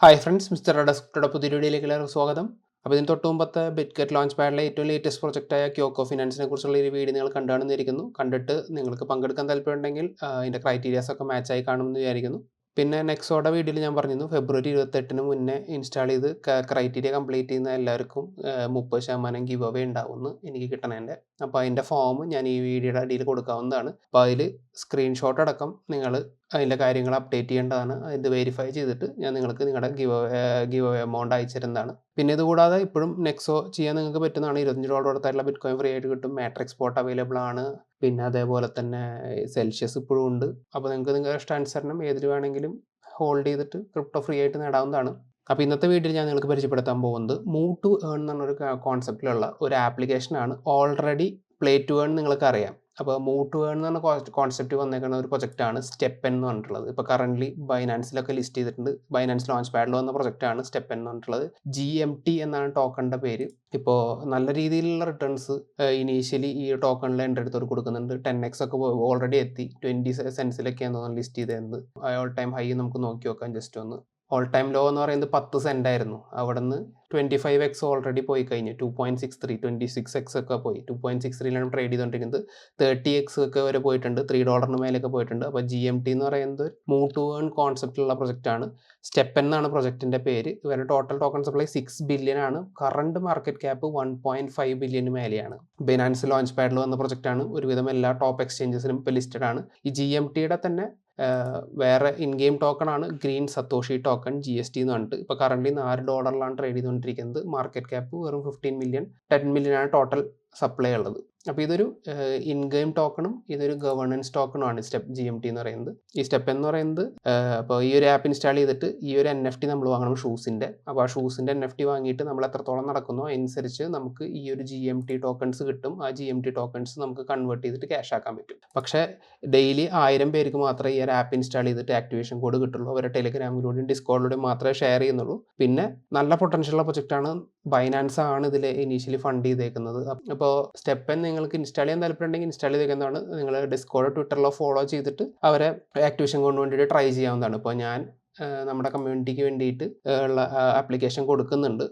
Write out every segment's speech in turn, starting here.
Hi friends, mister ഡെസ്ക്ടോയുടെ പുതിയ വീഡിയോയിലേക്ക് എല്ലാവർക്കും സ്വാഗതം. അപ്പോൾ ഇതിന് തൊട്ട് മുമ്പത്തെ ബിറ്റ്ഗെറ്റ് ലോഞ്ച് പാഡിലെ ഏറ്റവും ലേറ്റസ്റ്റ് പ്രൊജക്റ്റായ ക്യോക്കോ ഫിനാൻസിനെ കുറിച്ചുള്ള ഒരു വീഡിയോ നിങ്ങൾ കണ്ടുകാണെന്നിരിക്കുന്നു. കണ്ടിട്ട് നിങ്ങൾക്ക് പങ്കെടുക്കാൻ താല്പര്യമുണ്ടെങ്കിൽ അതിൻ്റെ ക്രൈറ്റീരിയാസ് ഒക്കെ മാച്ചായി കാണുമെന്ന് വിചാരിക്കുന്നു. പിന്നെ നെക്സോയുടെ വീഡിയോയിൽ ഞാൻ പറഞ്ഞിരുന്നു ഫെബ്രുവരി 28 മുന്നേ ഇൻസ്റ്റാൾ ചെയ്ത് ക്രൈറ്റീരിയ കംപ്ലീറ്റ് ചെയ്യുന്ന എല്ലാവർക്കും 30% ഗിവ് അവേ ഉണ്ടാവുമെന്ന് എനിക്ക് കിട്ടണേൻ്റെ. അപ്പോൾ അതിൻ്റെ ഫോം ഞാൻ ഈ വീഡിയോയുടെ അടിയിൽ കൊടുക്കാവുന്നതാണ്. അപ്പോൾ അതിൽ സ്ക്രീൻഷോട്ട് അടക്കം നിങ്ങൾ അതിൻ്റെ കാര്യങ്ങൾ അപ്ഡേറ്റ് ചെയ്യേണ്ടതാണ്. ഇത് വെരിഫൈ ചെയ്തിട്ട് ഞാൻ നിങ്ങൾക്ക് നിങ്ങളുടെ ഗിവ് അവേ എമൗണ്ട് അയച്ചു തരുന്നതാണ്. പിന്നെ ഇതുകൂടാതെ ഇപ്പോഴും നെക്സോ ചെയ്യാൻ നിങ്ങൾക്ക് പറ്റുന്നതാണ്. $25 അടുത്തായിട്ടുള്ള ബിറ്റ്കോയിൻ ഫ്രീ ആയിട്ട് കിട്ടും. മാട്രിക്സ് സ്പോട്ട് അവൈലബിൾ ആണ്. പിന്നെ അതേപോലെ തന്നെ സെൽഷ്യസ് ഇപ്പോഴും ഉണ്ട്. അപ്പോൾ നിങ്ങൾക്ക് നിങ്ങളുടെ ഇഷ്ടാനുസരണം ഏതിൽ വേണമെങ്കിലും ഹോൾഡ് ചെയ്തിട്ട് ക്രിപ്റ്റോ ഫ്രീ ആയിട്ട് നേടാവുന്നതാണ്. അപ്പോൾ ഇന്നത്തെ വീഡിയോയിൽ ഞാൻ നിങ്ങൾക്ക് പരിചയപ്പെടുത്താൻ പോകുന്നത് മൂവ് ടു ഏൺ എന്നൊരു കോൺസെപ്റ്റിലുള്ള ഒരു ആപ്ലിക്കേഷനാണ്. ഓൾറെഡി പ്ലേ ടു ഏൺ നിങ്ങൾക്ക് അറിയാം. അപ്പോൾ മൂവ് ടു ഏൺ എന്ന് പറഞ്ഞ കോൺസെപ്റ്റ് വന്നേക്കുന്ന ഒരു പ്രൊജക്റ്റാണ് സ്റ്റെപ്പൻ എന്ന് പറഞ്ഞിട്ടുള്ളത്. ഇപ്പോൾ കറൻ്റ്ലി ബൈനാൻസിലൊക്കെ ലിസ്റ്റ് ചെയ്തിട്ടുണ്ട്. ബൈനാൻസ് ലോഞ്ച് പാഡിൽ വന്ന പ്രൊജക്റ്റാണ് സ്റ്റെപ്പൻ എന്ന് പറഞ്ഞിട്ടുള്ളത്. GMT എന്നാണ് ടോക്കണിൻ്റെ പേര്. ഇപ്പോൾ നല്ല രീതിയിലുള്ള റിട്ടേൺസ് ഇനീഷ്യലി ഈ ടോക്കണിൽ എൻ്റെ അടുത്തോട് കൊടുക്കുന്നുണ്ട്. 10x ഒക്കെ ഓൾറെഡി എത്തി. 20 സെൻസിലൊക്കെയാണ് തോന്നുന്നു ലിസ്റ്റ് ചെയ്തത്. ഓൾ ടൈം ഹൈ നമുക്ക് നോക്കി നോക്കാം. ജസ്റ്റ് ഒന്ന് ഓൾ ടൈം ലോ എന്ന് പറയുന്നത് 10 സെൻറ്റ് ആയിരുന്നു. അവിടെ നിന്ന് 25x ഓൾറെഡി പോയി കഴിഞ്ഞു. 2.63 26x ഒക്കെ പോയി. 2.63ലാണ് ട്രേഡ് ചെയ്തുകൊണ്ടിരിക്കുന്നത്. 30x ഒക്കെ വരെ പോയിട്ടുണ്ട്. $3 മേലെയൊക്കെ പോയിട്ടുണ്ട്. അപ്പോൾ GMT എന്ന് പറയുന്നത് മൂവ് ടു ഏൺ കോൺസെപ്റ്റിലുള്ള പ്രൊജക്റ്റാണ്. സ്റ്റെപ്പൻ എന്നാണ് പ്രൊജക്റ്റിൻ്റെ പേര്. ഇവരുടെ ടോട്ടൽ ടോക്കൺ സപ്ലൈ 6 ബില്യൺ ആണ്. കറണ്ട് മാർക്കറ്റ് ക്യാപ്പ് 1.5 ബില്യൺ മേലെയാണ്. ബൈനാൻസ് ലോഞ്ച് പാഡിൽ വന്ന പ്രൊജക്റ്റാണ്. ഒരുവിധം എല്ലാ ടോപ്പ് എക്സ്ചേഞ്ചസിലും ഇപ്പോൾ ലിസ്റ്റഡ് ആണ്. ഈ GMTയുടെ തന്നെ വേറെ ഇൻ ഗെയിം ടോക്കൺ ആണ് ഗ്രീൻ സത്തോഷി ടോക്കൺ GST എന്ന് പറഞ്ഞിട്ട്. ഇപ്പോൾ കറൻ്റ് $4 ട്രേഡ് ചെയ്തുകൊണ്ടിരിക്കുന്നത്. മാർക്കറ്റ് ക്യാപ്പ് വെറും 15 മില്യൺ 10 മില്യൺ ടോട്ടൽ സപ്ലൈ ഉള്ളത്. അപ്പോൾ ഇതൊരു ഇൻ ഗെയിം ടോക്കണും ഇതൊരു ഗവേണൻസ് ടോക്കണുമാണ് GMT എന്ന് പറയുന്നത്. ഈ സ്റ്റെപ്പ് എന്ന് പറയുന്നത് അപ്പോൾ ഈ ഒരു ആപ്പ് ഇൻസ്റ്റാൾ ചെയ്തിട്ട് ഈ ഒരു NFT നമ്മൾ വാങ്ങണം ഷൂസിൻ്റെ. അപ്പോൾ ആ ഷൂസിൻ്റെ NFT വാങ്ങിയിട്ട് നമ്മൾ എത്രത്തോളം നടക്കുന്നോ അതനുസരിച്ച് നമുക്ക് ഈ ഒരു GMT ടോക്കൺസ് കിട്ടും. ആ GMT ടോക്കൺസ് നമുക്ക് കൺവേർട്ട് ചെയ്തിട്ട് ക്യാഷ് ആക്കാൻ പറ്റും. പക്ഷേ ഡെയിലി 1000 പേർക്ക് മാത്രമേ ഈ ഒരു ആപ്പ് ഇൻസ്റ്റാൾ ചെയ്തിട്ട് ആക്ടിവേഷൻ കോഡ് കിട്ടുള്ളൂ. അവരുടെ ടെലിഗ്രാമിലൂടെയും ഡിസ്കോഡിലൂടെയും മാത്രമേ ഷെയർ ചെയ്യുന്നുള്ളൂ. പിന്നെ നല്ല പൊട്ടൻഷ്യലുള്ള പ്രൊജക്റ്റാണ്. ബൈനാൻസ് ആണ് ഇതിൽ ഇനീഷ്യലി ഫണ്ട് ചെയ്തേക്കുന്നത്. അപ്പോൾ സ്റ്റെപ്പൻ നിങ്ങൾക്ക് ഇൻസ്റ്റാൾ ചെയ്യാൻ താല്പര്യമുണ്ടെങ്കിൽ ഇൻസ്റ്റാൾ ചെയ്തേക്കുന്നതാണ്. നിങ്ങൾ ഡിസ്കോഡ് ട്വിറ്ററിലോ ഫോളോ ചെയ്തിട്ട് അവരെ ആക്ടിവേഷൻ കോഡിന് വേണ്ടിയിട്ട് ട്രൈ ചെയ്യാവുന്നതാണ്. ഇപ്പോൾ ഞാൻ നമ്മുടെ കമ്മ്യൂണിറ്റിക്ക് വേണ്ടിയിട്ട് ഉള്ള ആപ്ലിക്കേഷൻ കൊടുക്കുന്നുണ്ട്.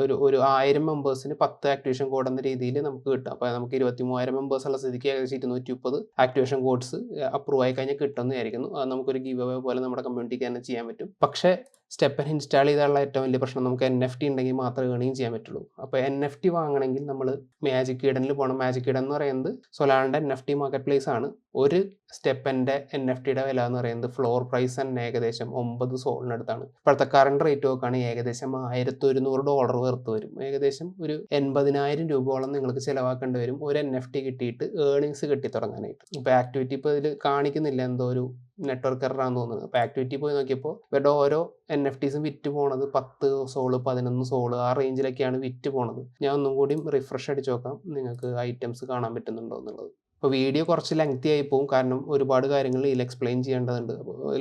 ഒരു 1000 മെമ്പേഴ്സിന് 10 ആക്ടിവേഷൻ കോഡ് എന്ന രീതിയിൽ നമുക്ക് കിട്ടും. അപ്പോൾ നമുക്ക് 23,000 മെമ്പേഴ്സുള്ള സ്ഥിതിക്ക് ഏകദേശം 230 ആക്ടിവേഷൻ കോഡ്സ് അപ്രൂവ് ആയി കഴിഞ്ഞാൽ കിട്ടുമെന്ന് വിചാരിക്കുന്നു. അത് നമുക്കൊരു ഗിവ് അവേ പോലെ നമ്മുടെ കമ്മ്യൂണിറ്റിക്ക് തന്നെ ചെയ്യാൻ പറ്റും. പക്ഷേ സ്റ്റെപ്പൻ ഇൻസ്റ്റാൾ ചെയ്താലുള്ള ഏറ്റവും വലിയ പ്രശ്നം നമുക്ക് NFT ഉണ്ടെങ്കിൽ മാത്രമേ ഏണിങ് ചെയ്യാൻ പറ്റുള്ളൂ. അപ്പോൾ NFT വാങ്ങണമെങ്കിൽ നമ്മൾ മാജിക് ഈഡനിൽ പോകണം. മാജിക് ഈഡൻ എന്ന് പറയുന്നത് സൊലാനയുടെ NFT മാർക്കറ്റ് പ്ലേസ് ആണ്. ഒരു സ്റ്റെപ്പൻ്റെ NFTയുടെ വില എന്ന് പറയുന്നത് ഫ്ലോർ പ്രൈസ് തന്നെ ഏകദേശം 9 സോളിനടുത്താണ്. ഇപ്പോഴത്തെ കറണ്ട് റേറ്റ് നോക്കുകയാണെങ്കിൽ ഏകദേശം $1,100 വെറുത്ത് വരും. ഏകദേശം ഒരു 80,000 രൂപയോളം നിങ്ങൾക്ക് ചിലവാക്കേണ്ടി വരും ഒരു NFT കിട്ടിയിട്ട് ഏണിങ്സ് കിട്ടി തുടങ്ങാനായിട്ട്. ഇപ്പോൾ ആക്ടിവിറ്റി ഇപ്പോൾ ഇതിൽ കാണിക്കുന്നില്ല, എന്തോ ഒരു നെറ്റ്വർക്ക് എററാണെന്ന് തോന്നുന്നത്. അപ്പോൾ ആക്ടിവിറ്റി പോയി നോക്കിയപ്പോൾ ഇവരുടെ ഓരോ NFTസും വിറ്റ് പോണത് 10 സോള് 11 സോള് ആ റേഞ്ചിലൊക്കെയാണ് വിറ്റ് പോണത്. ഞാൻ ഒന്നും കൂടി റിഫ്രഷ് അടിച്ച് നോക്കാം നിങ്ങൾക്ക് ഐറ്റംസ് കാണാൻ പറ്റുന്നുണ്ടോ എന്നുള്ളത്. അപ്പോൾ വീഡിയോ കുറച്ച് ലെങ്തി ആയി പോകും, കാരണം ഒരുപാട് കാര്യങ്ങൾ ഇതിൽ എക്സ്പ്ലെയിൻ ചെയ്യേണ്ടതുണ്ട്.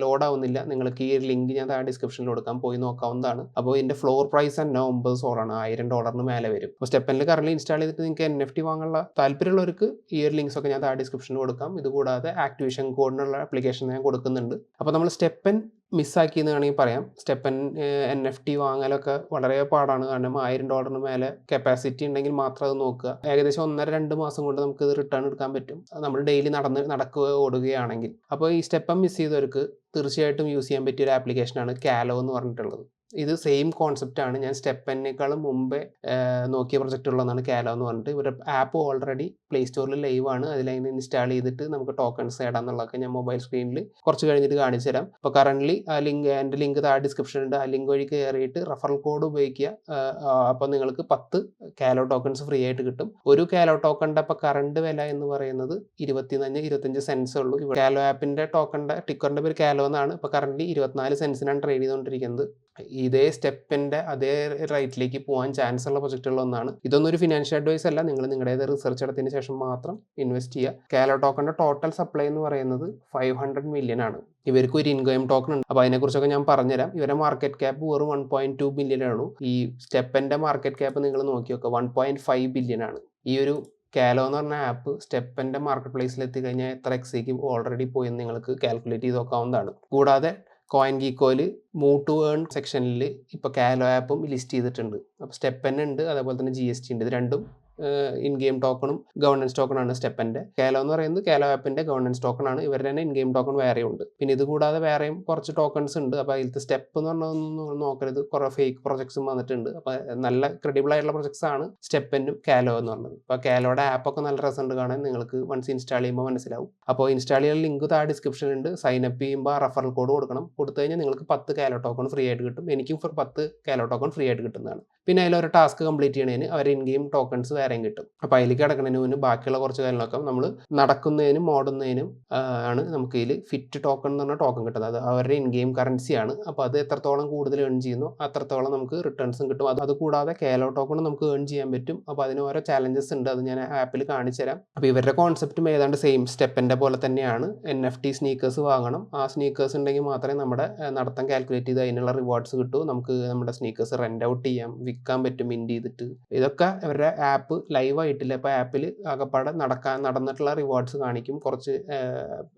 ലോഡ് ആവുന്നില്ല. നിങ്ങൾക്ക് ഈ ഒരു ലിങ്ക് ഞാൻ താഴെ ഡിസ്ക്രിപ്ഷനിൽ കൊടുക്കാം, പോയി നോക്കാവുന്നതാണ്. അപ്പോൾ ഇതിൻ്റെ ഫ്ലോർ പ്രൈസ് തന്നെ 9 സോളാണ്. $1,000 മേലെ വരും. അപ്പോൾ സ്റ്റെപ്പനിൽ കറന്റ് ഇൻസ്റ്റാൾ ചെയ്തിട്ട് നിങ്ങൾക്ക് NFT വാങ്ങാനുള്ള താല്പര്യമുള്ളവർക്ക് ഈ ഒരു ലിങ്ക്സ് ഒക്കെ ഞാൻ താഴെ ഡിസ്ക്രിപ്ഷനിൽ കൊടുക്കാം. ഇതുകൂടാതെ ആക്ടിവേഷൻ കോഡിനുള്ള ആപ്ലിക്കേഷൻ ഞാൻ കൊടുക്കുന്നുണ്ട്. അപ്പോൾ നമ്മൾ സ്റ്റെപ്പൻ മിസ്സാക്കിയെന്ന് വേണമെങ്കിൽ പറയാം. സ്റ്റെപ്പൻ NFT വാങ്ങലൊക്കെ വളരെ പാടാണ്. കാരണം $1,000 മേലെ കപ്പാസിറ്റി ഉണ്ടെങ്കിൽ മാത്രം അത് നോക്കുക. ഏകദേശം 1.5-2 മാസം കൊണ്ട് നമുക്ക് ഇത് റിട്ടേൺ എടുക്കാൻ പറ്റും, നമ്മൾ ഡെയിലി ഓടുകയാണെങ്കിൽ. അപ്പോൾ ഈ സ്റ്റെപ്പൻ മിസ് ചെയ്തവർക്ക് തീർച്ചയായിട്ടും യൂസ് ചെയ്യാൻ പറ്റിയ ഒരു ആപ്ലിക്കേഷനാണ് കാലോ എന്ന് പറഞ്ഞിട്ടുള്ളത്. ഇത് സെയിം കോൺസെപ്റ്റാണ്. ഞാൻ സ്റ്റെപ്പനേക്കാളും മുമ്പേ നോക്കിയ പ്രൊജക്റ്റ് ഉള്ളതാണ് കാലോ എന്ന് പറഞ്ഞിട്ട്. ഇവരുടെ ആപ്പ് ഓൾറെഡി പ്ലേ സ്റ്റോറിൽ ലൈവ് ആണ്. അതിലതിന് ഇൻസ്റ്റാൾ ചെയ്തിട്ട് നമുക്ക് ടോക്കൺസ് നേടാമെന്നുള്ളതൊക്കെ ഞാൻ മൊബൈൽ സ്ക്രീനിൽ കുറച്ച് കഴിഞ്ഞിട്ട് കാണിച്ചു തരാം. അപ്പോൾ കറൻ്റ്ലി ആ ലിങ്ക്, എൻ്റെ ലിങ്ക് താഴെ ഡിസ്ക്രിപ്ഷനുണ്ട്. ആ ലിങ്ക് വഴി കയറിയിട്ട് റെഫറൽ കോഡ് ഉപയോഗിക്കുക. അപ്പോൾ നിങ്ങൾക്ക് 10 കാലോ ടോക്കൺസ് ഫ്രീ ആയിട്ട് കിട്ടും. ഒരു കാലോ ടോക്കണിൻ്റെ അപ്പോൾ കറണ്ട് വില എന്ന് പറയുന്നത് 25 സെൻസ് ഉള്ളൂ. ഇവിടെ കാലോ ആപ്പിൻ്റെ ടോക്കണിൻ്റെ ടിക്കറിൻ്റെ പേര് കാലോ എന്നാണ്. ഇപ്പോൾ കറൻ്റ്ലി 24 സെൻസിനാണ് ട്രേഡ് ചെയ്തുകൊണ്ടിരിക്കുന്നത്. ഇതേ സ്റ്റെപ്പിൻ്റെ അതേ റേറ്റിലേക്ക് പോകാൻ ചാൻസ് ഉള്ള പ്രൊജക്റ്റുകളൊന്നാണ്. ഇതൊന്നും ഒരു ഫിനാൻഷ്യൽ അഡ്വൈസ് അല്ല. നിങ്ങൾ നിങ്ങളുടേത് റിസർച്ച് നടത്തിയതിന് ശേഷം മാത്രം ഇൻവെസ്റ്റ് ചെയ്യുക. കാലോ ടോക്കണിൻ്റെ ടോട്ടൽ സപ്ലൈ എന്ന് പറയുന്നത് 500 മില്യൺ ആണ്. ഇവർക്ക് ഒരു ഇൻഗെയിം ടോക്കൺ ഉണ്ട്. അപ്പോൾ അതിനെക്കുറിച്ചൊക്കെ ഞാൻ പറഞ്ഞുതരാം. ഇവരുടെ മാർക്കറ്റ് ക്യാപ്പ് വെറും 1.2 ബില്യൺ ആണു. ഈ സ്റ്റെപ്പിൻ്റെ മാർക്കറ്റ് ക്യാപ്പ് നിങ്ങൾ നോക്കി നോക്കുക, 1.5 ബില്യൺ ആണ്. ഈ ഒരു കാലോ എന്ന് പറഞ്ഞ ആപ്പ് സ്റ്റെപ്പിൻ്റെ മാർക്കറ്റ് പ്ലേസിൽ എത്തിക്കഴിഞ്ഞാൽ എത്ര എക്സേക്ക് ഓൾറെഡി പോയെന്ന് നിങ്ങൾക്ക് കാൽക്കുലേറ്റ് ചെയ്ത് നോക്കാവുന്നതാണ്. കൂടാതെ കോയിൻ ഗീക്കോയിൽ മൂവ് ടു ഏൺ സെക്ഷനിൽ ഇപ്പോൾ കാലോ ആപ്പും ലിസ്റ്റ് ചെയ്തിട്ടുണ്ട്. അപ്പോൾ സ്റ്റെപ്പൻ ഉണ്ട്, അതേപോലെ തന്നെ GST ഉണ്ട്. ഇത് രണ്ടും ഇൻ ഗെയിം ടോക്കണും ഗവർണൻസ് ടോക്കണാണ് സ്റ്റെപ്പൻ്റെ. കാലോ എന്ന് പറയുന്നത് കാലോ ആപ്പിൻ്റെ ഗവർണൻസ് ടോക്കണാണ്. ഇവരുടെ തന്നെ ഇൻ ഗെയിം ടോക്കൺ വേറെയും ഉണ്ട്. പിന്നെ ഇത് കൂടാതെ വേറെയും കുറച്ച് ടോക്കൺസ് ഉണ്ട്. അപ്പോൾ അതിലത്തെ സ്റ്റെപ്പ് എന്ന് പറഞ്ഞതൊന്നും നോക്കരുത്, കുറേ ഫേക്ക് പ്രൊജക്ട്സും വന്നിട്ടുണ്ട്. അപ്പോൾ നല്ല ക്രെഡിബിൾ ആയിട്ടുള്ള പ്രൊജക്ട്സ് ആണ് സ്റ്റെപ്പനും കാലോ എന്ന് പറഞ്ഞത്. അപ്പോൾ കാലോയുടെ ആപ്പൊക്കെ നല്ല രസമുണ്ട് കാണാൻ, നിങ്ങൾക്ക് വൺസ് ഇൻസ്റ്റാൾ ചെയ്യുമ്പോൾ മനസ്സിലാവും. അപ്പോൾ ഇൻസ്റ്റാൾ ചെയ്യുന്ന ലിങ്ക് താഴെ ഡിസ്ക്രിപ്ഷനിലുണ്ട്. സൈനപ്പ് ചെയ്യുമ്പോൾ റഫറൽ കോഡ് കൊടുക്കണം. കൊടുത്തു കഴിഞ്ഞാൽ നിങ്ങൾക്ക് 10 കാലോ ടോക്കൺ ഫ്രീ ആയിട്ട് കിട്ടും. എനിക്കും 10 കാലോ ടോക്കൺ ഫ്രീ ആയിട്ട് കിട്ടുന്നതാണ്. പിന്നെ അതിലൊരു ടാസ്ക് കംപ്ലീറ്റ് ചെയ്യണതിന് അവർ ഇൻ ഗെയിം ടോക്കൺസ് വേറെയും കിട്ടും. അപ്പോൾ അതിലേക്ക് കിടക്കുന്നതിന് മുന്നേ ബാക്കിയുള്ള കുറച്ച് കാര്യങ്ങളൊക്കെ നമ്മൾ നടക്കുന്നതിനും ഓടുന്നതിനും ആണ് നമുക്ക് ഇതിൽ ഫിറ്റ് ടോക്കൺ എന്ന് പറഞ്ഞ ടോക്കൺ കിട്ടുന്നത്. അത് അവരുടെ ഇൻ ഗെയിം കറൻസിയാണ്. അപ്പോൾ അത് എത്രത്തോളം കൂടുതൽ ഏൺ ചെയ്യുന്നു അത്രത്തോളം നമുക്ക് റിട്ടേൺസും കിട്ടും. അത് കൂടാതെ കാലോ ടോക്കൺ നമുക്ക് ഏൺ ചെയ്യാൻ പറ്റും. അപ്പോൾ അതിന് ഓരോ ചാലഞ്ചസ് ഉണ്ട്, അത് ഞാൻ ആപ്പിൽ കാണിച്ചു തരാം. അപ്പോൾ ഇവരുടെ കോൺസെപ്റ്റും ഏതാണ്ട് സെയിം സ്റ്റെപ്പിൻ്റെ പോലെ തന്നെയാണ്. NFT സ്നീക്കേഴ്സ് വാങ്ങണം. ആ സ്നീക്കേഴ്സ് ഉണ്ടെങ്കിൽ മാത്രമേ നമ്മുടെ നടത്തം കാൽക്കുലേറ്റ് ചെയ്ത് അതിനുള്ള റിവാർഡ്സ് കിട്ടൂ. നമുക്ക് നമ്മുടെ സ്നീക്കേഴ്സ് റെൻ്റ് ഔട്ട് ചെയ്യാം, വിൽക്കാൻ പറ്റും മിൻറ്റ് ചെയ്തിട്ട്. ഇതൊക്കെ അവരുടെ ആപ്പ് ലൈവ് ആയിട്ടില്ല. അപ്പോൾ ആപ്പിൽ ആകപ്പാടെ നടന്നിട്ടുള്ള റിവാർഡ്സ് കാണിക്കും. കുറച്ച്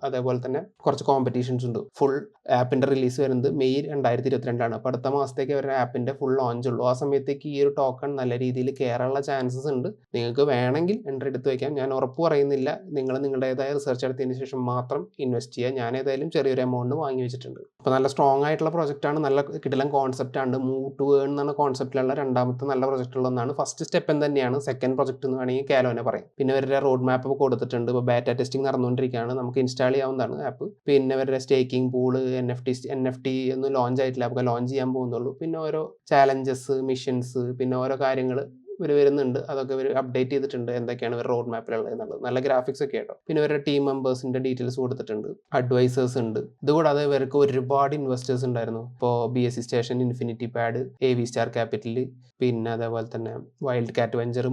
അതേപോലെ തന്നെ കുറച്ച് കോമ്പറ്റീഷൻസ് ഉണ്ട്. ഫുൾ ആപ്പിൻ്റെ റിലീസ് വരുന്നത് മെയ് 2022 അപ്പോൾ അടുത്ത മാസത്തേക്ക് അവരുടെ ആപ്പിൻ്റെ ഫുൾ ലോഞ്ച് ഉള്ളൂ. ആ സമയത്തേക്ക് ഈ ഒരു ടോക്കൺ നല്ല രീതിയിൽ കയറാനുള്ള ചാൻസസ് ഉണ്ട്. നിങ്ങൾക്ക് വേണമെങ്കിൽ എൻട്രി എടുത്ത് വയ്ക്കാം. ഞാൻ ഉറപ്പ് പറയുന്നില്ല. നിങ്ങൾ നിങ്ങളുടേതായ റിസർച്ച് നടത്തിയതിന് ശേഷം മാത്രം ഇൻവെസ്റ്റ് ചെയ്യുക. ഞാൻ ഏതായാലും ചെറിയൊരു എമൗണ്ട് വാങ്ങി വെച്ചിട്ടുണ്ട്. അപ്പോൾ നല്ല സ്ട്രോങ് ആയിട്ടുള്ള പ്രൊജക്റ്റാണ്, നല്ല കിടിലൻ കോൺസെപ്റ്റാണ്. മൂവ് ടു ഏൺ എന്ന കോൺസെപ്റ്റിലുള്ള രണ്ടാമത്തെ നല്ല പ്രൊജക്റ്റുള്ളതാണ്. ഫസ്റ്റ് സ്റ്റെപ്പൻ തന്നെയാണ്. സെക്കൻഡ് പ്രൊജക്റ്റ് എന്ന് വേണമെങ്കിൽ കാലോനെ പറയും. പിന്നെ അവരുടെ റോഡ് മാപ്പ് കൊടുത്തിട്ടുണ്ട്. ഇപ്പോൾ ബേറ്റ ടെസ്റ്റിംഗ് നടന്നുകൊണ്ടിരിക്കുകയാണ്. നമുക്ക് ഇൻസ്റ്റാൾ ചെയ്യാവുന്നതാണ് ആപ്പ്. പിന്നെ അവരുടെ സ്റ്റേക്കിംഗ് പൂള്, NFT ഒന്നും ലോഞ്ച് ആയിട്ടില്ല. അപ്പോൾ ലോഞ്ച് ചെയ്യാൻ പോകുന്നുള്ളൂ. പിന്നെ ഓരോ ചാലഞ്ചസ്, മിഷൻസ്, പിന്നെ ഓരോ കാര്യങ്ങൾ ഇവർ വരുന്നുണ്ട്. അതൊക്കെ ഇവർ അപ്ഡേറ്റ് ചെയ്തിട്ടുണ്ട്, എന്തൊക്കെയാണ് ഇവർ റോഡ് മാപ്പിലുള്ളത് എന്നുള്ളത്. നല്ല ഗ്രാഫിക്സ് ഒക്കെ ആട്ടോ. പിന്നെ ഇവരുടെ ടീം മെമ്പേഴ്സിൻ്റെ ഡീറ്റെയിൽസ് കൊടുത്തിട്ടുണ്ട്, അഡ്വൈസേഴ്സ് ഉണ്ട്. ഇതുകൂടാതെ ഇവർക്ക് ഒരുപാട് ഇൻവെസ്റ്റേഴ്സ് ഉണ്ടായിരുന്നു. ഇപ്പോൾ BSC station, infinity pad, AV star capital, പിന്നെ അതേപോലെ തന്നെ wild cat venture,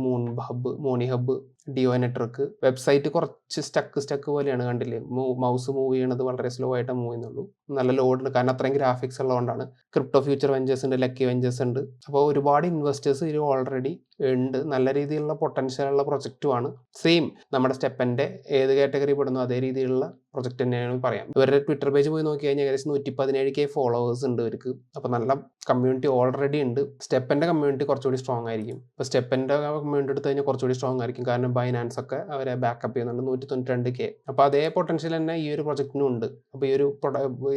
money hub, Deo network. Website കുറച്ച് സ്റ്റക്ക് പോലെയാണ്, കണ്ടില്ലേ? മൗസ് മൂവ് ചെയ്യണത് വളരെ സ്ലോ ആയിട്ട് മൂവ് ചെയ്യുന്നുള്ളൂ. നല്ല ലോഡ് ഉണ്ട്, കാരണം അത്രയും ഗ്രാഫിക്സ് ഉള്ളതുകൊണ്ടാണ്. ക്രിപ്റ്റോ ഫ്യൂച്ചർ വെഞ്ചേഴ്സ് ഉണ്ട്, ലക്കി വെഞ്ചേഴ്സ് ഉണ്ട്. അപ്പോൾ ഒരുപാട് ഇൻവെസ്റ്റേഴ്സ് ഇതിൽ ഓൾറെഡി ഉണ്ട്. നല്ല രീതിയിലുള്ള പൊട്ടൻഷ്യലുള്ള പ്രൊജക്റ്റുമാണ്. സെയിം നമ്മുടെ സ്റ്റെപ്പൻ്റെ ഏത് കാറ്റഗറി പെടുന്നു അതേ രീതിയിലുള്ള പ്രൊജക്റ്റ് തന്നെയാണ് പറയാം. ഇവരുടെ ട്വിറ്റർ പേജ് പോയി നോക്കി കഴിഞ്ഞാൽ ഏകദേശം 117K ഫോളോവേഴ്സ് ഉണ്ട് ഇവർക്ക്. അപ്പോൾ നല്ല കമ്മ്യൂണിറ്റി ഓൾറെഡി ഉണ്ട്. സ്റ്റെപ്പൻ്റെ കമ്മ്യൂണിറ്റി കുറച്ചുകൂടി സ്ട്രോങ് ആയിരിക്കും. ഇപ്പോൾ സ്റ്റെപ്പൻ്റെ കമ്മ്യൂണിറ്റി എടുത്ത് കഴിഞ്ഞാൽ കുറച്ചുകൂടി സ്ട്രോങ് ആയിരിക്കും, കാരണം ബൈനാൻസ് ഒക്കെ അവരെ ബാക്കപ്പ് ചെയ്യുന്നുണ്ട്. 192K. അപ്പോൾ അതേ പൊട്ടൻഷ്യൽ തന്നെ ഈ ഒരു പ്രൊജക്റ്റിനും ഉണ്ട്. അപ്പോൾ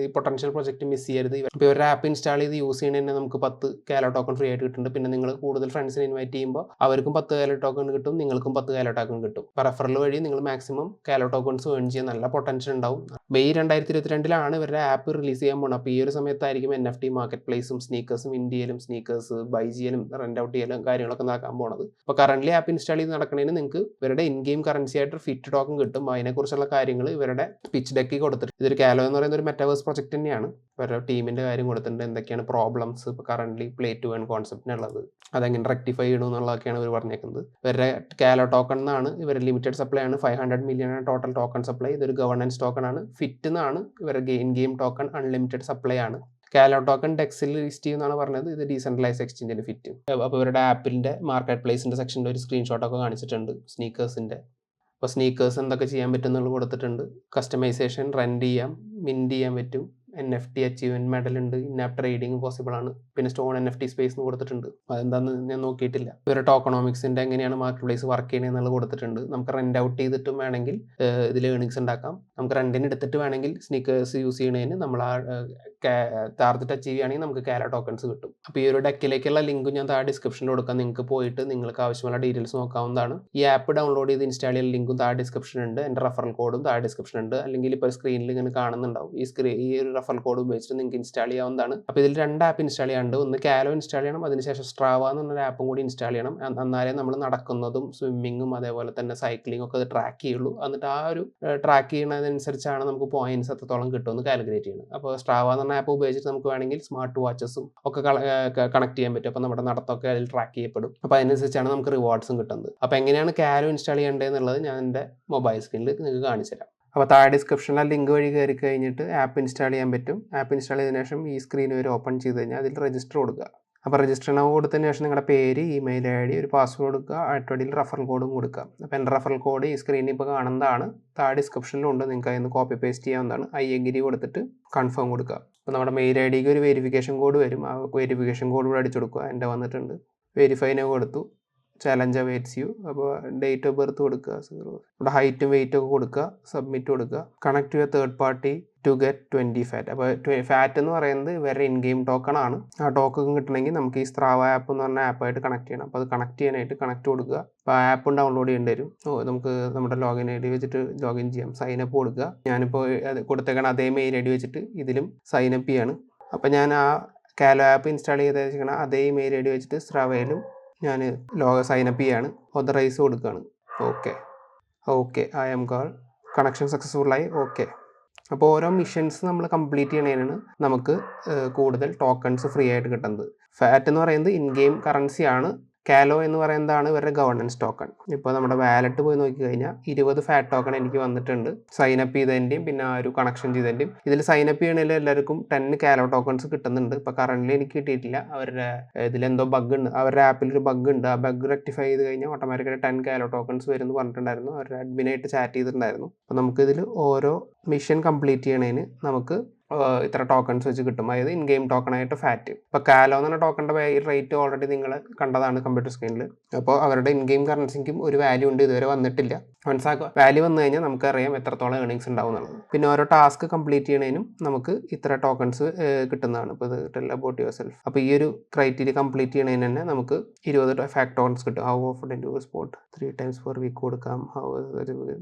ഈ പൊട്ടൻഷ്യൽ പ്രൊജക്റ്റ് മിസ് ചെയ്യരുത്. അപ്പോൾ ഇവരുടെ ആപ്പ് ഇൻസ്റ്റാൾ ചെയ്ത് യൂസ് ചെയ്യണ തന്നെ നമുക്ക് 10 കാലോ ടോക്കൺ ഫ്രീ ആയിട്ട് കിട്ടുന്നുണ്ട്. പിന്നെ നിങ്ങൾ കൂടുതൽ ഫ്രണ്ട്സിനെ ഇൻവൈറ്റ് ചെയ്യുമ്പോൾ അവർക്കും 10 കാലോ ടോക്കൺ കിട്ടും, നിങ്ങൾക്കും 10 കാലോ ടോക്കൺ കിട്ടും. അപ്പോൾ റെഫറൽ വഴി നിങ്ങൾ മാക്സിമം കാലോ ടോക്കൺസ് ഏൺ ചെയ്യാൻ നല്ല പൊട്ടൻഷ്യൽ ഉണ്ടാവും. മെയ് 2022 ഇവരുടെ ആപ്പ് റിലീസ് ചെയ്യാൻ പോകുന്നത്. അപ്പോൾ ഈ ഒരു സമയത്തായിരിക്കും NFT മാർക്കറ്റ് പ്ലേസും സ്നീക്കേഴ്സും ഇന്ത്യയിലും സ്നീക്കേഴ്സ് ബൈ ചെയ്യലും റെൻ്റ് ഔട്ട് ചെയ്യലും കാര്യങ്ങളൊക്കെ നടക്കാൻ പോകുന്നത്. അപ്പോൾ കറന്റ് ആപ്പ് ഇൻസ്റ്റാൾ ചെയ്ത് നടക്കുന്നതിന് നിങ്ങൾക്ക് ഇവരുടെ ഇൻ ഗെയിം കറൻസി ആയിട്ട് ഫിറ്റ് ടോക്കൺ കിട്ടും. അതിനെക്കുറിച്ചുള്ള കാര്യങ്ങൾ ഇവരുടെ പിച്ച് ഡെക്കിൽ കൊടുത്തിട്ട്, ഇതൊരു കാലോ എന്ന് പറയുന്ന ഒരു മെറ്റാവേഴ്സ് പ്രൊജക്ട് തന്നെയാണ്. ഇവരുടെ ടീമിൻ്റെ കാര്യം കൊടുത്തിട്ടുണ്ട്, എന്തൊക്കെയാണ് പ്രോബ്ലംസ് ഇപ്പോൾ കറന്റ് പ്ലേ ടു ഏൺ കോൺസെപ്റ്റിനുള്ളത്, അതെങ്ങനെ റെക്ടിഫൈ ചെയ്യണമെന്നുള്ളതൊക്കെയാണ് ഇവർ പറഞ്ഞേക്കുന്നത്. ഇവരുടെ കാലോ ടോക്കൺ എന്നാണ് ഇവർ ലിമിറ്റഡ് സപ്ലൈ ആണ്. 500 മില്യൺ ടോട്ടൽ ടോക്കൺ സപ്ലൈ. ഇതൊരു ഗവർണൻസ് ടോക്കൺ ആണ്. ഫിറ്റ് എന്നാണ് ഇവരുടെ in game token, unlimited supply ആണ്. കാലോ ടോക്കൺ ഡെക്സിൽ ലിസ്റ്റ് ചെയ്യുന്നതാണ് പറഞ്ഞത്. ഇത് ഡീസെൻട്രലൈസ് എക്സ്ചേഞ്ചിന് ഫിറ്റ്. അപ്പോൾ ഇവരുടെ ആപ്പിൻ്റെ മാർക്കറ്റ് പ്ലേസിൻ്റെ സെക്ഷനിൽ ഒരു സ്ക്രീൻഷോട്ടൊക്കെ കാണിച്ചിട്ടുണ്ട് സ്നീക്കേഴ്സിൻ്റെ. അപ്പോൾ സ്നീക്കേഴ്സ് എന്തൊക്കെ ചെയ്യാൻ പറ്റും എന്നുള്ളത് കൊടുത്തിട്ടുണ്ട്. കസ്റ്റമൈസേഷൻ, റെൻ്റ് ചെയ്യാം, മിൻറ്റ് ചെയ്യാൻ പറ്റും, NFT അച്ചീവ്മെൻറ്റ് മെഡൽ ഉണ്ട്, ഇന്നാപ്പ് ട്രേഡിംഗ് പോസിബിൾ ആണ്. പിന്നെ സ്റ്റോൺ NFT സ്പേസ് എന്ന് കൊടുത്തിട്ടുണ്ട്. അതെന്താണെന്ന് ഞാൻ നോക്കിയിട്ടില്ല. ഇവരുടെ ടോക്കണോമിക്സിൻ്റെ എങ്ങനെയാണ് മാർക്കറ്റ് പ്ലേസ് വർക്ക് ചെയ്യുന്നത് എന്നുള്ളത് കൊടുത്തിട്ടുണ്ട്. നമുക്ക് റെൻ്റ് ഔട്ട് ചെയ്തിട്ടും വേണമെങ്കിൽ ഇതിൽ ഏണിങ്സ് ഉണ്ടാക്കാം. നമുക്ക് റെൻറ്റിന് എടുത്തിട്ട് വേണമെങ്കിൽ സ്നീക്കേഴ്സ് യൂസ് ചെയ്യുന്നതിന് നമ്മൾ ആ ടാർഗറ്റ് അച്ചീവ് ചെയ്യുകയാണെങ്കിൽ നമുക്ക് കാലോ ടോക്കൺസ് കിട്ടും. അപ്പോൾ ഈ ഒരു ഡെക്കിലേക്കുള്ള ലിങ്ക് ഞാൻ താഴെ ഡിസ്ക്രിപ്ഷനിൽ കൊടുക്കാം. നിങ്ങൾക്ക് പോയിട്ട് നിങ്ങൾക്ക് ആവശ്യമുള്ള ഡീറ്റെയിൽസ് നോക്കാവുന്നതാണ്. ഈ ആപ്പ് ഡൗൺലോഡ് ചെയ്ത് ഇൻസ്റ്റാൾ ചെയ്യുന്ന ലിങ്കും താഴെ ഡിസ്ക്രിപ്ഷൻ ഉണ്ട്. എൻ്റെ റെഫറൽ കോഡും താഴെ ഡിസ്ക്രിപ്ഷൻ ഉണ്ട്. അല്ലെങ്കിൽ ഇപ്പോൾ സ്ക്രീനിൽ ഇങ്ങനെ കാണുന്നുണ്ടാവും. ഈ ഒരു റെഫറൽ കോഡ് ഉപയോഗിച്ചിട്ട് നിങ്ങൾക്ക് ഇൻസ്റ്റാൾ ചെയ്യാവുന്നതാണ്. അപ്പോൾ ഇതിൽ 2 ആപ്പ് ഇൻസ്റ്റാൾ ചെയ്യാനുണ്ട്. ഒന്ന് കാലോ ഇൻസ്റ്റാൾ ചെയ്യണം, അതിനുശേഷം സ്ട്രാവ എന്നൊരു ആപ്പും കൂടി ഇൻസ്റ്റാൾ ചെയ്യണം. എന്നാലേ നമ്മൾ നടക്കുന്നതും സ്വിമ്മിങ്ങും അതേപോലെ തന്നെ സൈക്ലിംഗ് ഒക്കെ ട്രാക്ക് ചെയ്യുള്ളൂ. എന്നിട്ട് ആ ഒരു ട്രാക്ക് ചെയ്യുന്നതനുസരിച്ചാണ് നമുക്ക് പോയിന്റ്സ് എത്രത്തോളം കിട്ടുമെന്ന് കാൽക്കുലേറ്റ് ചെയ്യുന്നത്. അപ്പോൾ സ്ട്രാവ എന്ന ആപ്പ് ഉപയോഗിച്ചിട്ട് നമുക്ക് വേണമെങ്കിൽ സ്മാർട്ട് വാച്ചസും ഒക്കെ കണക്ട് ചെയ്യാൻ പറ്റും. അപ്പോൾ നമ്മുടെ നടത്തമൊക്കെ അതിൽ ട്രാക്ക് ചെയ്യപ്പെടും. അപ്പോൾ അതിനനുസരിച്ചാണ് നമുക്ക് റിവാർഡ്സും കിട്ടുന്നത്. അപ്പോൾ എങ്ങനെയാണ് കാലോ ഇൻസ്റ്റാൾ ചെയ്യേണ്ടതെന്നുള്ളത് ഞാൻ എൻ്റെ മൊബൈൽ സ്ക്രീനിൽ നിങ്ങൾക്ക് കാണിച്ചു തരാം. അപ്പോൾ താഴെ ഡിസ്ക്രിപ്ഷനിൽ ലിങ്ക് വഴി കയറി കഴിഞ്ഞിട്ട് ആപ്പ് ഇൻസ്റ്റാൾ ചെയ്യാൻ പറ്റും. ആപ്പ് ഇൻസ്റ്റാൾ ചെയ്തതിനു ശേഷം ഈ സ്ക്രീൻ വരെ ഓപ്പൺ ചെയ്ത് കഴിഞ്ഞാൽ അതിൽ രജിസ്റ്റർ കൊടുക്കുക. അപ്പോൾ രജിസ്റ്റർ കൊടുത്തതിന് ശേഷം നിങ്ങളുടെ പേര്, ഇമെയിൽ ID, ഒരു പാസ്വേഡ് കൊടുക്കുക. അടുത്തടിയിൽ റെഫറൽ കോഡും കൊടുക്കുക. അപ്പോൾ എൻ്റെ റെഫറൽ കോഡ് ഈ സ്ക്രീനിൽ ഇപ്പോൾ കാണുന്നതാണ്. താഴെ ഡിസ്ക്രിപ്ഷനിലുണ്ട്, നിങ്ങൾക്ക് അതിൽ നിന്ന് കോപ്പി പേസ്റ്റ് ചെയ്യാവുന്നതാണ്. I agree കൊടുത്തിട്ട് കൺഫേം കൊടുക്കുക. അപ്പോൾ നമ്മുടെ മെയിൽ ഐ ഡിക്ക് ഒരു വെരിഫിക്കേഷൻ കോഡ് വരും. ആ വെരിഫിക്കേഷൻ കോഡ് ഇവിടെ അടിച്ചു കൊടുക്കുക. എൻ്റെ വന്നിട്ടുണ്ട്. വെരിഫൈനെ കൊടുത്തു. Challenge awaits you. അപ്പോൾ ഡേറ്റ് ഓഫ് ബർത്ത് കൊടുക്കുക, ഇവിടെ ഹൈറ്റും വെയിറ്റും ഒക്കെ കൊടുക്കുക, സബ്മിറ്റ് കൊടുക്കുക. Connect to a third party to get 20 fat. അപ്പോൾ ഫാറ്റ് എന്ന് പറയുന്നത് വേറെ ഇൻ ഗെയിം ടോക്കൺ ആണ്. ആ ടോക്കൺ കിട്ടണമെങ്കിൽ നമുക്ക് ഈ സ്ട്രാവ ആപ്പ് എന്ന് പറഞ്ഞ ആപ്പായിട്ട് കണക്ട് ചെയ്യണം. അപ്പോൾ അത് കണക്ട് ചെയ്യാനായിട്ട് കണക്ട് കൊടുക്കുക. അപ്പോൾ ആ ആപ്പും ഡൗൺലോഡ് ചെയ്യേണ്ടി വരും. നമുക്ക് നമ്മുടെ ലോഗിൻ ഐ ഡി വെച്ചിട്ട് ലോഗിൻ ചെയ്യാം. സൈനപ്പ് കൊടുക്കുക. ഞാനിപ്പോൾ കൊടുത്തേക്കണം അതേ മെയിൽ ഐ ഡി വെച്ചിട്ട് ഇതിലും സൈനപ്പ് ചെയ്യാണ്. അപ്പോൾ ഞാൻ ആ കാലോ ആപ്പ് ഇൻസ്റ്റാൾ ചെയ്ത് വെച്ചിരിക്കണം അതേ മെയിൽ ഐ ഡി വെച്ചിട്ട് സ്ട്രാവയിലും ഞാൻ സൈനപ്പ് ചെയ്യാണ്. ഓതറൈസ് കൊടുക്കുകയാണ്. Okay I am call connection സക്സസ്ഫുള്ളായി. ഓക്കെ. അപ്പോൾ ഓരോ മിഷൻസ് നമ്മൾ കംപ്ലീറ്റ് ചെയ്യണതിനാണ് നമുക്ക് കൂടുതൽ ടോക്കൺസ് ഫ്രീ ആയിട്ട് കിട്ടുന്നത്. ഫാറ്റ് എന്ന് പറയുന്നത് ഇൻ ഗെയിം കറൻസിയാണ്. കാലോ എന്ന് പറയുന്നതാണ് ഇവരുടെ ഗവർണൻസ് ടോക്കൺ. ഇപ്പോൾ നമ്മുടെ വാലറ്റ് പോയി നോക്കി കഴിഞ്ഞാൽ 20 ഫാറ്റ് ടോക്കൺ എനിക്ക് വന്നിട്ടുണ്ട്. സൈനപ്പ് ചെയ്തതിൻ്റെയും പിന്നെ ആ ഒരു കണക്ഷൻ ചെയ്തതിൻ്റെയും. ഇതിൽ സൈനപ്പ് ചെയ്യണതിൽ എല്ലാവർക്കും 10 കാലോ ടോക്കൺസ് കിട്ടുന്നുണ്ട്. ഇപ്പോൾ കറൻ്റ് എനിക്ക് കിട്ടിയിട്ടില്ല. അവരുടെ ഇതിലെന്തോ ബഗ് ഉണ്ട്. അവരുടെ ആപ്പിലൊരു ബഗ് ഉണ്ട്. ആ ബഗ് റെക്ടിഫൈ ചെയ്ത് കഴിഞ്ഞാൽ ഓട്ടോമാറ്റിക്കായിട്ട് 10 കാലോ ടോക്കൺസ് വരുമെന്ന് പറഞ്ഞിട്ടുണ്ടായിരുന്നു. അവരുടെ അഡ്മിനായിട്ട് ചാറ്റ് ചെയ്തിട്ടുണ്ടായിരുന്നു. അപ്പോൾ നമുക്കിതിൽ ഓരോ മിഷൻ കംപ്ലീറ്റ് ചെയ്യണതിന് നമുക്ക് ഇത്ര ടോക്കൺസ് വെച്ച് കിട്ടും. അതായത് ഇൻ ഗെയിം ടോക്കണായിട്ട് ഫാറ്റ്. ഇപ്പോൾ കാലോ എന്ന് പറഞ്ഞ ടോക്കണിൻ്റെ റേറ്റ് ഓൾറെഡി നിങ്ങൾ കണ്ടതാണ് കമ്പ്യൂട്ടർ സ്ക്രീനിൽ. അപ്പോൾ അവരുടെ ഇൻ ഗെയിം കറൻസിക്കും ഒരു വാല്യൂ ഉണ്ട്, ഇതുവരെ വന്നിട്ടില്ല. മനസ്സിലാക്കുക. വാല്യൂ വന്നു കഴിഞ്ഞാൽ നമുക്കറിയാം എത്രത്തോളം ഏർണിങ്സ് ഉണ്ടാവും എന്നുള്ളത്. പിന്നെ ഓരോ ടാസ്ക് കംപ്ലീറ്റ് ചെയ്യണതിനും നമുക്ക് ഇത്ര ടോക്കൺസ് കിട്ടുന്നതാണ്. ഇപ്പോൾ ഇത് ടെൽ അബൌട്ട് യുവർ സെൽഫ്. അപ്പോൾ ഈ ഒരു ക്രൈറ്റീരിയ കംപ്ലീറ്റ് ചെയ്യണതിന് തന്നെ നമുക്ക് 20 ഫാക്ട് ടോക്കൺസ് കിട്ടും. How often in your spot 3 times per week കൊടുക്കാം.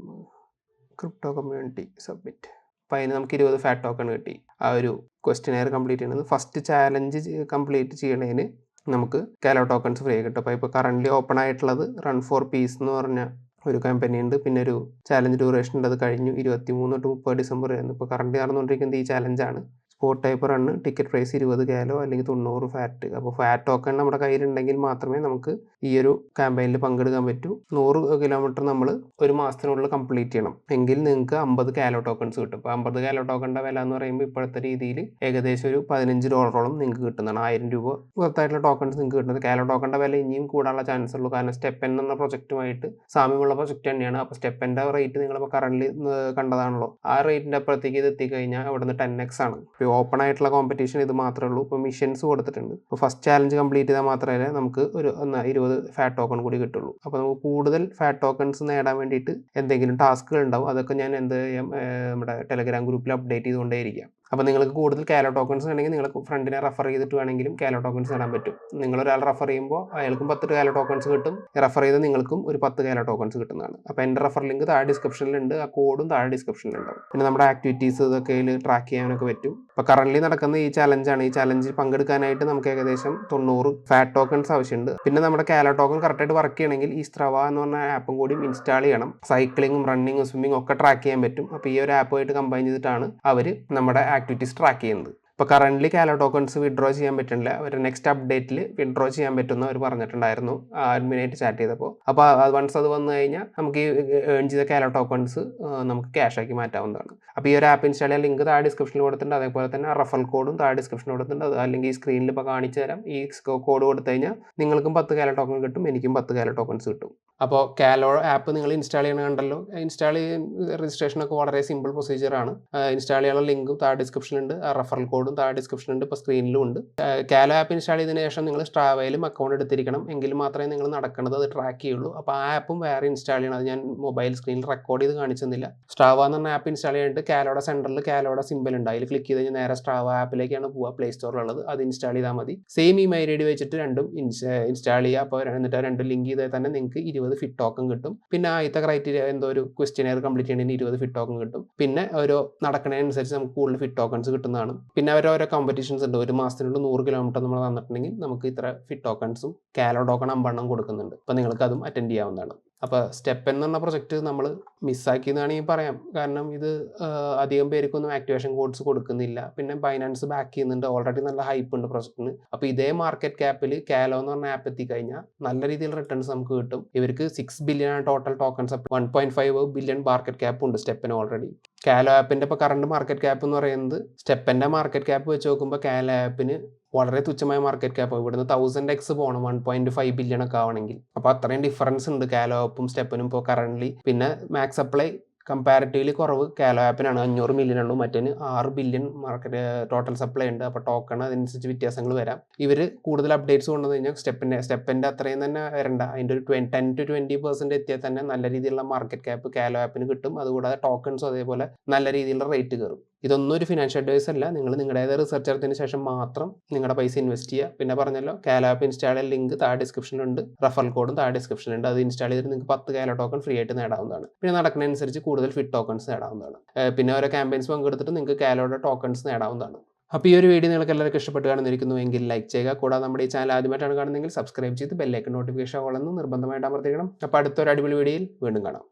Crypto community submit. അപ്പോൾ അതിന് നമുക്ക് 20 ഫാറ്റ് ടോക്കൺ കിട്ടി. ആ ഒരു ക്വസ്റ്റ്യനെയർ കംപ്ലീറ്റ് ചെയ്യുന്നത് ഫസ്റ്റ് ചാലഞ്ച് കംപ്ലീറ്റ് ചെയ്യണതിന് നമുക്ക് കാലോ ടോക്കൺസ് ഫ്രീ കിട്ടും. അപ്പോൾ ഇപ്പോൾ കറൻ്റ് ഓപ്പൺ ആയിട്ടുള്ളത് റൺ ഫോർ പീസ് എന്ന് പറഞ്ഞ ഒരു കമ്പനി ഉണ്ട്. പിന്നെ ഒരു ചാലഞ്ച് ഡ്യൂറേഷൻ ഉണ്ട്, അത് കഴിഞ്ഞു 23 to 30 ഡിസംബർ ആയിരുന്നു. ഇപ്പോൾ കറണ്ട് നടന്നുകൊണ്ടിരിക്കുന്നത് ഈ ചാലഞ്ചാണ്. Spot type run, ticket price 20 കാലോ അല്ലെങ്കിൽ 90 ഫാറ്റ്. അപ്പോൾ ഫാറ്റ് ടോക്കൺ നമ്മുടെ കയ്യിലുണ്ടെങ്കിൽ മാത്രമേ നമുക്ക് ഈ ഒരു ക്യാമ്പയിനിൽ പങ്കെടുക്കാൻ പറ്റൂ. 100 കിലോമീറ്റർ നമ്മൾ ഒരു മാസത്തിനുള്ളിൽ കംപ്ലീറ്റ് ചെയ്യണം. എങ്കിൽ നിങ്ങൾക്ക് 50 കാലോ ടോക്കൺസ് കിട്ടും. അപ്പോൾ 50 കാലോ ടോക്കണിൻ്റെ വില എന്ന് പറയുമ്പോൾ ഇപ്പോഴത്തെ രീതിയിൽ ഏകദേശം ഒരു $15 നിങ്ങൾക്ക് കിട്ടുന്നതാണ്. 1000 രൂപ വർത്തായിട്ടുള്ള ടോക്കൺസ് നിങ്ങൾക്ക് കിട്ടുന്നത്. കാലോ ടോക്കണിൻ്റെ വില ഇനിയും കൂടാനുള്ള ചാൻസ് ഉള്ളൂ. കാരണം സ്റ്റെപ്പൻ എന്ന പ്രൊജക്റ്റുമായിട്ട് സാമ്യമുള്ള പ്രൊജക്റ്റ് തന്നെയാണ്. അപ്പോൾ സ്റ്റെപ്പൻ്റെ റേറ്റ് നിങ്ങളിപ്പോൾ കറന്റ് കണ്ടതാണല്ലോ. ആ റേറ്റിൻ്റെ അപ്പുറത്തേക്ക് ഇത് എത്തിക്കഴിഞ്ഞാൽ അവിടുന്ന് 10x ആണ്. ഓപ്പൺ ആയിട്ടുള്ള കോമ്പറ്റീഷൻ ഇത് മാത്രമേ ഉള്ളൂ. ഇപ്പോൾ മിഷൻസ് കൊടുത്തിട്ടുണ്ട്. ഇപ്പോൾ ഫസ്റ്റ് ചാലഞ്ച് കംപ്ലീറ്റ് ചെയ്താൽ മാത്രമേ നമുക്ക് ഒരു 20 ഫാറ്റ് ടോക്കൺ കൂടി കിട്ടുള്ളൂ. അപ്പോൾ നമുക്ക് കൂടുതൽ ഫാറ്റ് ടോക്കൺസ് നേടാൻ വേണ്ടിയിട്ട് എന്തെങ്കിലും ടാസ്കുകൾ ഉണ്ടാവും. അതൊക്കെ ഞാൻ എന്ത് ചെയ്യാം, നമ്മുടെ ടെലഗ്രാം ഗ്രൂപ്പിൽ അപ്ഡേറ്റ് ചെയ്തുകൊണ്ടേയിരിക്കാം. അപ്പോൾ നിങ്ങൾക്ക് കൂടുതൽ കാലോ ടോക്കൺസ് ഉണ്ടെങ്കിൽ നിങ്ങൾ ഫ്രണ്ടിനെ റെഫർ ചെയ്തിട്ട് വേണമെങ്കിലും കാലോ ടോക്കൺസ് നേടാൻ പറ്റും. നിങ്ങളൊരാൾ റെഫർ ചെയ്യുമ്പോൾ അയാൾക്കും 10 കാലോ ടോക്കൺസ് കിട്ടും. റെഫർ ചെയ്ത് നിങ്ങൾക്കും ഒരു 10 കാലോ ടോക്കൺസ് കിട്ടുന്നതാണ്. അപ്പോൾ എൻ്റെ റെഫർ ലിങ്ക് താഴെ ഡിസ്ക്രിപ്ഷനിലുണ്ട്. ആ കോഡും താഴെ ഡിസ്ക്രിപ്ഷനിലുണ്ടാവും. പിന്നെ നമ്മുടെ ആക്ടിവിറ്റീസ് ഇതൊക്കെ ട്രാക്ക് ചെയ്യാനൊക്കെ പറ്റും. ഇപ്പോൾ കറന്റ് നടക്കുന്ന ഈ ചാലഞ്ചാണ്. ഈ ചാലഞ്ചിൽ പങ്കെടുക്കാനായിട്ട് നമുക്ക് ഏകദേശം 90 ഫാറ്റ് ടോക്കൺസ് ആവശ്യമുണ്ട്. പിന്നെ നമ്മുടെ കാലോ ടോക്കൺ കറക്റ്റായിട്ട് വർക്ക് ചെയ്യണമെങ്കിൽ ഈ സ്ട്രവ എന്ന് പറഞ്ഞ ആപ്പും കൂടി ഇൻസ്റ്റാൾ ചെയ്യണം. സൈക്ലിങ്ങും റണ്ണിങ്ങും സ്വിമ്മിങ്ങും ഒക്കെ ട്രാക്ക് ചെയ്യാൻ പറ്റും. അപ്പോൾ ഈ ഒരു ആപ്പുമായിട്ട് കമ്പൈൻ ചെയ്തിട്ടാണ് അവർ നമ്മുടെ ആക്ടിവിറ്റീസ് ട്രാക്ക് ചെയ്യുന്നത്. ഇപ്പോൾ കറൻ്റ് കാലോ ടോക്കൺസ് വിഡ്രോ ചെയ്യാൻ പറ്റുന്നില്ല. ഒരു നെക്സ്റ്റ് അപ്ഡേറ്റിൽ വിഡ്രോ ചെയ്യാൻ പറ്റുമെന്ന് അവർ പറഞ്ഞിട്ടുണ്ടായിരുന്നു അഡ്മിനായിട്ട് ചാറ്റ് ചെയ്തപ്പോൾ. അപ്പോൾ വൺസ് അത് വന്നു കഴിഞ്ഞാൽ നമുക്ക് ഈ ഏൺ ചെയ്ത കാലോ ടോക്കൺസ് നമുക്ക് ക്യാഷ് ആക്കി മാറ്റാവുന്നതാണ്. അപ്പോൾ ഈ ഒരു ആപ്പ് ഇൻസ്റ്റാൾ ചെയ്യാൻ ലിങ്ക് താഴെ ഡിസ്ക്രിപ്ഷനിൽ കൊടുത്തിട്ടുണ്ട്. അതേപോലെ തന്നെ റെഫറൽ കോഡും താഴെ ഡിസ്ക്രിപ്ഷനിൽ കൊടുത്തിട്ടുണ്ട്. അത് അല്ലെങ്കിൽ ഈ സ്ക്രീനിൽ ഇപ്പോൾ കാണിച്ചു തരാം. ഈ കോഡ് കൊടുത്തു കഴിഞ്ഞാൽ നിങ്ങൾക്കും 10 കാലോ ടോക്കൺ കിട്ടും, എനിക്കും 10 കാലോ ടോക്കൺസ് കിട്ടും. അപ്പോൾ കാലോ ആപ്പ് നിങ്ങൾ ഇൻസ്റ്റാൾ ചെയ്യണം കണ്ടല്ലോ. ഇൻസ്റ്റാൾ രജിസ്ട്രേഷനൊക്കെ വളരെ സിമ്പിൾ പ്രൊസീജിയറാണ്. ഇൻസ്റ്റാൾ ചെയ്യാനുള്ള ലിങ്കും താഴെ ഡിസ്ക്രിപ്ഷനിലുണ്ട്. ആ റെഫറൽ കോഡും താഴെ ഡിസ്ക്രിപ്ഷനുണ്ട്. ഇപ്പോൾ സ്ക്രീനിലും ഉണ്ട്. കാലോ ആപ്പ് ഇൻസ്റ്റാൾ ചെയ്തതിന് ശേഷം നിങ്ങൾ സ്ട്രാവയിലും അക്കൗണ്ട് എടുത്തിരിക്കണം. എങ്കിൽ മാത്രമേ നിങ്ങൾ നടക്കുന്നത് അത് ട്രാക്ക് ചെയ്യുള്ളൂ. അപ്പോൾ ആ ആപ്പും വേറെ ഇൻസ്റ്റാൾ ചെയ്യണം. അത് ഞാൻ മൊബൈൽ സ്ക്രീനിൽ റെക്കോർഡ് ചെയ്ത് കാണിച്ചെന്നില്ല. സ്ട്രാവ എന്ന് പറഞ്ഞ ആപ്പ് ഇൻസ്റ്റാൾ ചെയ്തിട്ട് കാലോയുടെ സെൻറ്ററിൽ കാലോയുടെ സിമ്പിൾ ഉണ്ട്. അതിൽ ക്ലിക്ക് ചെയ്ത് കഴിഞ്ഞാൽ നേരെ സ്ട്രാവ ആപ്പിലേക്കാണ് പോവുക. പ്ലേ സ്റ്റോറിലുള്ളത് അത് ഇൻസ്റ്റാൾ ചെയ്താൽ മതി. സെയിം ഈ മെയിൽ ഐ ഡി വെച്ചിട്ട് രണ്ടും ഇൻസ്റ്റാൾ ചെയ്യുക. അപ്പോൾ എന്നിട്ട് രണ്ടും ലിങ്ക് ചെയ്താൽ തന്നെ നിങ്ങൾക്ക് 20 ഫിറ്റ് ടോക്കൺ കിട്ടും. പിന്നെ ആദ്യത്തെ ക്രൈറ്റീരിയ എന്തോ ഒരു ക്വസ്റ്റ്യനെയർ കംപ്ലീറ്റ് ചെയ്യണമെങ്കിൽ 20 ഫിറ്റ് ടോക്കൺ കിട്ടും. പിന്നെ ഓരോ നടക്കുന്നതിനനുസരിച്ച് നമുക്ക് കൂടുതൽ ഫിറ്റ് ടോക്കൺസ് കിട്ടുന്നതാണ്. പിന്നെ അവർ ഓരോ കോമ്പറ്റീഷൻസ് ഉണ്ട്. ഒരു മാസത്തിനുള്ളിൽ 100 കിലോമീറ്റർ നമ്മൾ തന്നിട്ടുണ്ടെങ്കിൽ നമുക്ക് ഇത്ര ഫിറ്റ് ടോക്കൺസും കാലോ ടോക്കൺ 50 കൊടുക്കുന്നുണ്ട്. അപ്പോൾ നിങ്ങൾക്ക് അതും അറ്റൻഡ് ചെയ്യാവുന്നതാണ്. അപ്പോൾ സ്റ്റെപ്പ് എന്ന് പറഞ്ഞ പ്രൊജക്റ്റ് നമ്മൾ മിസ്സാക്കിയെന്ന് വേണമെങ്കിൽ പറയാം. കാരണം ഇത് അധികം പേർക്കൊന്നും ആക്ടിവേഷൻ കോഡ്സ് കൊടുക്കുന്നില്ല. പിന്നെ ബൈനാൻസ് ബാക്ക് ചെയ്യുന്നുണ്ട്. ഓൾറെഡി നല്ല ഹൈപ്പ് ഉണ്ട് പ്രൊജക്റ്റിന്. അപ്പോൾ ഇതേ മാർക്കറ്റ് ക്യാപ്പിൽ കാലോ എന്ന് പറഞ്ഞ ആപ്പ് എത്തിക്കഴിഞ്ഞാൽ നല്ല രീതിയിൽ റിട്ടേൺസ് നമുക്ക് കിട്ടും. ഇവർക്ക് 6 ബില്യൺ ആണ് total tokens. 1.5 billion market cap ഉണ്ട് സ്റ്റെപ്പിന് ഓൾറെഡി. കാലോ ആപ്പിൻ്റെ ഇപ്പോൾ കറണ്ട് മാർക്കറ്റ് ക്യാപ്പ് എന്ന് പറയുന്നത് സ്റ്റെപ്പിൻ്റെ മാർക്കറ്റ് ക്യാപ്പ് വെച്ച് നോക്കുമ്പോൾ കാലോ ആപ്പിന് വളരെ തുച്ഛമായ മാർക്കറ്റ് ക്യാപ്പ്. ഇവിടുന്ന് 1000x പോകണം 1.5 ബില്യൺ ഒക്കെ ആവണമെങ്കിൽ. അപ്പോൾ അത്രയും ഡിഫറൻസ് ഉണ്ട് കാലോ ആപ്പും സ്റ്റെപ്പിനും ഇപ്പോൾ കറൻ്റ്. പിന്നെ മാക്സ് സപ്ലൈ കമ്പാരിറ്റീവ്ലി കുറവ് കാലോ ആപ്പിനാണ്. 500 മില്യൺ ഉള്ളൂ. മറ്റേന് 6 ബില്യൺ മാർക്കറ്റ് ടോട്ടൽ സപ്ലൈ ഉണ്ട്. അപ്പോൾ ടോക്കൺ അതിനനുസരിച്ച് വ്യത്യാസങ്ങൾ വരാം. ഇവർ കൂടുതൽ അപ്ഡേറ്റ്സ് കൊണ്ടുവന്ന് കഴിഞ്ഞാൽ സ്റ്റെപ്പിൻ്റെ അത്രയും തന്നെ വരണ്ട. അതിൻ്റെ ഒരു 10-20% എത്തിയാൽ തന്നെ നല്ല രീതിയിലുള്ള മാർക്കറ്റ് ക്യാപ്പ് കാലോ ആപ്പിന് കിട്ടും. അതുകൂടാതെ ടോക്കൺസും അതേപോലെ നല്ല രീതിയിലുള്ള റേറ്റ് കയറും. ഇതൊന്നും ഒരു ഫിനാൻഷ്യൽ അഡ്വൈസ് അല്ല. നിങ്ങൾ നിങ്ങളുടേതായ റിസർച്ച് നടത്തിയതിന് ശേഷം മാത്രം നിങ്ങളുടെ പൈസ ഇൻവെസ്റ്റ് ചെയ്യുക. പിന്നെ പറഞ്ഞല്ലോ, കാലോ ആപ്പ് ഇൻസ്റ്റാൾ ചെയ്യാൻ ലിങ്ക് താഴെ ഡിസ്ക്രിപ്ഷനിലുണ്ട്. റഫറൽ കോഡും താഴെ ഡിസ്ക്രിപ്ഷനിലുണ്ട്. അത് ഇൻസ്റ്റാൾ ചെയ്തിട്ട് നിങ്ങൾക്ക് 10 കാലോ ടോക്കൺ ഫ്രീ ആയിട്ട് നേടാവുന്നതാണ്. പിന്നെ നടക്കുന്നതനുസരിച്ച് കൂടുതൽ ഫിറ്റ് ടോക്കൺസ് നേടാവുന്നതാണ്. പിന്നെ ഓരോ ക്യാമ്പയിൻസ് പങ്കെടുത്തിട്ട് നിങ്ങൾക്ക് കാലോയുടെ ടോക്കൺസ് നേടാവുന്നതാണ്. അപ്പോൾ ഈ ഒരു വീഡിയോ നിങ്ങൾക്ക് എല്ലാവർക്കും ഇഷ്ടപ്പെട്ട് കാണുന്നിരിക്കുന്നു എങ്കിൽ ലൈക്ക് ചെയ്യുക. കൂടാതെ നമ്മുടെ ഈ ചാനൽ ആദ്യമായിട്ടാണ് കാണുന്നതെങ്കിൽ സബ്സ്ക്രൈബ് ചെയ്ത് ബെല്ലൈക്കൺ നോട്ടിഫിക്കേഷൻ ഓളെന്ന് നിർബന്ധമായിട്ട് അമർത്തിക്കണം. അപ്പോൾ അടുത്തൊരു അടിപൊളി വീഡിയോയിൽ വീണ്ടും കാണാം.